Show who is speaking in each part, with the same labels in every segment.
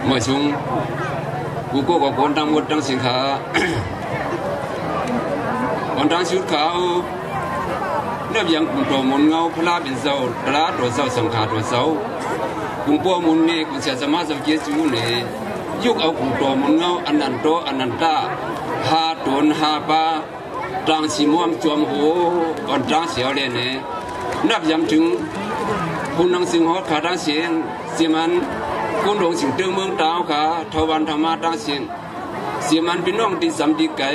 Speaker 1: เมื่อช่วงกูก็คนทั้งหมดทั้งสินค้าคนทั้งชุดขาวเนื่องยังกลุ่มตัวมุนเงาพลาเป็นเสาพลาตัวเสาสังขารตัวเสากลุ่มพวกมุนนี่กุศลสมาสังเกตจูเนี่ยยุกเอากลุ่มตัวมุนเงาอนันโตอนันตาหาตนหาปาตรังสีม่วงจวมโหก่อนตรังเสียวเลยเนี่ยนับย้ำถึงผู้นังสิงหอขาดังเสียงเสียมันคุณหลวงสิงเตืองเมืองตาวขาทวันธรรมะดังเสียงเสียมันพี่น้องที่สำดีไก่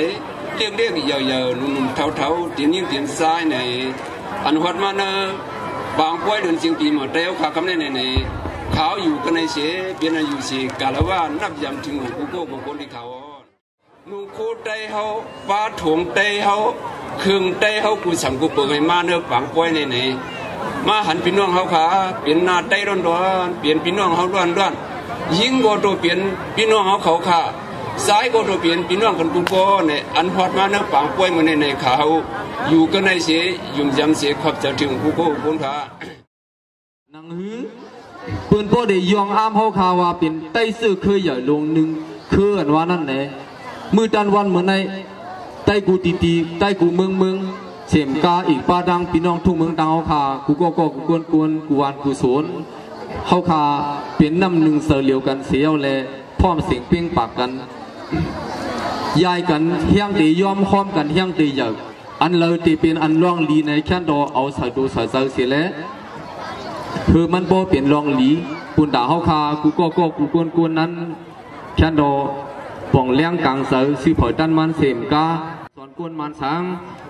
Speaker 1: เรียกเยอะๆนุ่มๆเท่าๆตีนิ่งตีนซ้ายในอันหัดมาเนอบางป่วยเดินสิงปีหมดเต้าขาคำในเขาอยู่กันในเสียเปลี่ยนอยู่เสียกาลว่านับย้ำถึงกูโก้บางคนที่เขานุ่งโคเต้เขาปลาถงเต้เขาเครื่องเต้เขากูสั่งกูเปิดให้มาเนอบางป่วยในมาหันพี่น้องเขาขาเปลี่ยนหน้าเต้ร้อนๆเปลี่ยนพี่น้องเขาร้อนๆยิงก็ตัวเปลี่ยนพี่น้องเขาขาซ้ายก็ตัวเปลี่ยนพี่น้องกันกูก็เนี่ยอันพอดมาเนอบางป่วยมันในเขาอยู่กันในเสียยุ่งยำเสียขอบจะถึงกูโก้คนขา
Speaker 2: นังหื้อปืนโป้เดยองอ้ามเขาขาว่าเป็นไต้ซื่อเคยใหญ่ลงหนึ่งคืออันว่านั่นแหละมือดันวันเหมือนในไต้กูตีไต้กูเมืองเสียมกาอีกป้าดังพี่น้องทุ่งเมืองดังเขาขากูก็กวนกูวานกูสวนเขาขาเป็นน้ำหนึ่งเสือเหลียวกันเสียวแลพร้อมเสียงเพียงปากกันยายกันเฮียงตียอมค้อมกันเฮียงตีใหญ่อันเลยตีเป็นอันร่องลีในแค่ดอเอาใส่ดูใส่เสียแล้วคือมันโบเปลี่ยนร่องลีปุ่นด่าเขาขากูก็กูกวนนั้นแค่ดอป่องเลี้ยงกลางเสือสิเผยดันมันเสียมกาสอนกวนมันสัง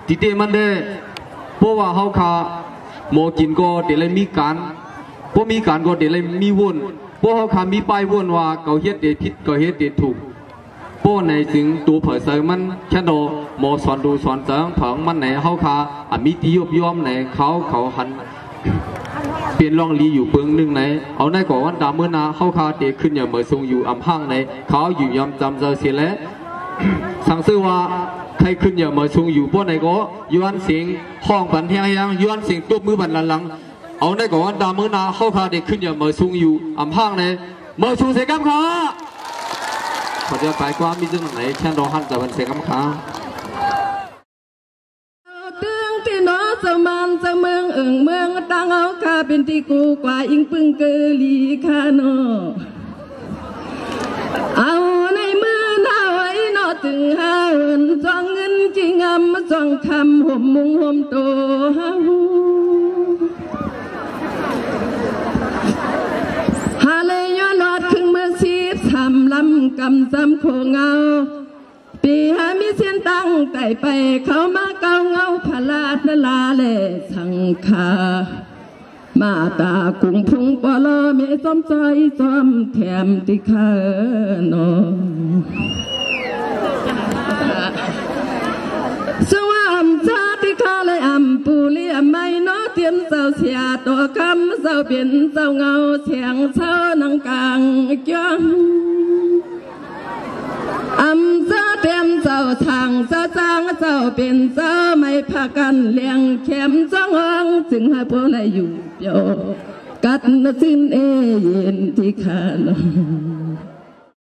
Speaker 2: ตีเตมันเด้เพราะว่าเขาขาโมกินก็เดี๋ยวเลยมีการเพราะมีการก็เดี๋ยวเลยมีวุ่นเพราะเขาขามีป้ายวุ่นว่าเขาเฮ็ดเดผิดเขาเฮ็ดเดถูกเพราะในสิ่งตัวเผยเสือมันแค่ดอโมสอนดูสอนเสือเผงมันไหนเขาขามีตียบยอมไหนเขาหันเปลี่ยนร่องลีอยู่เบื้องหนึ่งไหนเอาในก่อวันดาเมื่อนาเข้าคาเตะขึ้นอย่างเหมือนทรงอยู่อ่ำห้างไหนเขาอยู่ยำจำเจอเสียแล้วสั่งซื้อว่าใครขึ้นอย่างเหมือนทรงอยู่พวกไหนก็ย้อนเสียงห้องบันเทียงย้อนเสียงตัวมือบันหลังเอาในก่อวันดาเมื่อนาเข้าคาเตะขึ้นอย่างเหมือนทรงอยู่อ่ำห้างไหนเหมือนทรงเสียกำขาขอจะไปกว่ามีจังไหนแค่รอหันจะเป็นเสียกำขา
Speaker 3: เจ้ามันเจ้าเมืองเมืองตั้งเอาข้าเป็นที่กูกว่าอิงปึงเกลีข้าโนเอาในมือหน้าไว้นอถึงห้าจ้องเงินจริงจ้องคำห่มมุงห่มโตหาเลยย้อนอดขึ้นเมื่อชีพทำลำกำจำโคเงาปีหามีเส้นตั้งไก่ไปเขามาเกาเงาพลาดนลาเลสังขามาตากุ้งพุงปลอเมซ้อมใจซ้อมแถมติคาโนสวามชาติคาเลยอัมปูเลียไม่นอเตียนเจ้าเสียตัวคำเจ้าเปลี่ยนเจ้าเงาเสียงเช้านังกลางจ้องเจ้าเตรียมเจ้าทางเจ้าจ้างเจ้าเป็นเจ้าไม่พากันเลี้ยงเข็มจ้องห้องจึงให้พวกเราอยู่เปียวกัดสิ้นเย็นที่ขาด